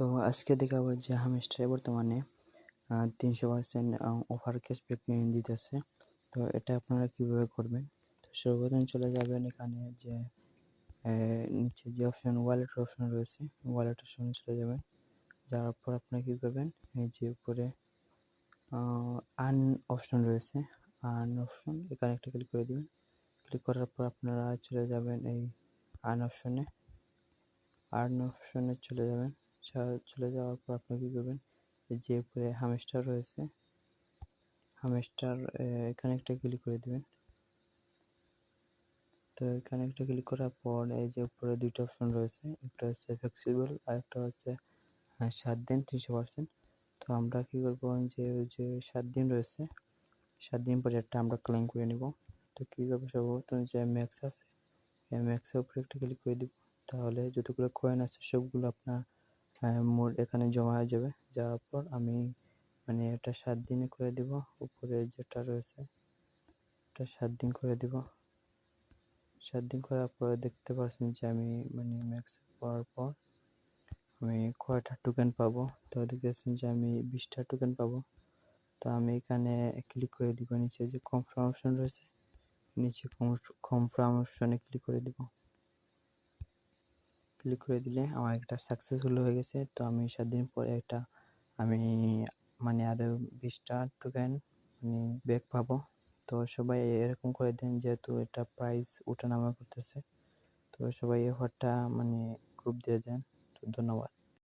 তো আজকে দেখাবো যে হামস্টারে বর্তমানে 300% অফার ক্যাশব্যাক দিতেছে। তো এটা আপনারা কিভাবে করবেন? তো সর্বপ্রথম চলে যাবেন এখানে যে নিচে যে অপশন ওয়ালেট অপশন রয়েছে, ওয়ালেট অপশনে চলে যাবেন। যাওয়ার পর আপনারা কি করবেন, এই যে উপরে আর্ন অপশন রয়েছে, আর্ন অপশন এখানে একটা ক্লিক করে দিবেন। ক্লিক করার পর আপনারা চলে যাবেন এই আর্ন অপশনে। আর্ন অপশনে চলে যাবেন। চলে যাওয়ার পর আপনি কি করবেন, যে উপরে হামস্টার রয়েছে, হামস্টার এখানে একটা ক্লিক করে দিবেন। তো এখানে একটা ক্লিক করার পর এই যে উপরে দুইটা অপশন রয়েছে, একটা হচ্ছে ফ্লেক্সিবল আর একটা হচ্ছে 7 দিন 300%। তো আমরা কি করবো, যে ওই যে 7 দিন রয়েছে, 7 দিন পরে একটা আমরা ক্লেম করে নিব। তো কি করবো, সর্বপ্রথম যে ম্যাক্স আছে, এই ম্যাক্সের উপরে একটা ক্লিক করে দিব। তাহলে যতগুলো কয়েন আছে সবগুলো আপনার মোট এখানে জমা হয়ে যাবে। যাওয়ার পর আমি এটা 7 দিনে করে দিব। উপরে যেটা রয়েছে এটা 7 দিন করে দিব। 7 দিন করার পরে দেখতে পাচ্ছেন যে আমি ম্যাক্স পাওয়ার পর আমি কয়টা টোকেন পাবো। তো দেখতেছেন যে আমি 20টা টোকেন পাবো। তো আমি এখানে ক্লিক করে দিব, নিচে যে কনফার্ম অপশন রয়েছে, নিচে কনফার্ম অপশনে ক্লিক করে দিব। ক্লিক করে দিলে আমার একটা সাকসেসফুল হয়ে গেছে। তো আমি 7 দিন পরে এটা আমি আরো 20টা টোকেন ব্যাক পাবো। তো সবাই এরকম করে দেন, যেহেতু এটা প্রাইস ওঠানামা করতেছে। তো সবাই এই অফারটা গ্রুপ দিয়ে দেন। তো ধন্যবাদ।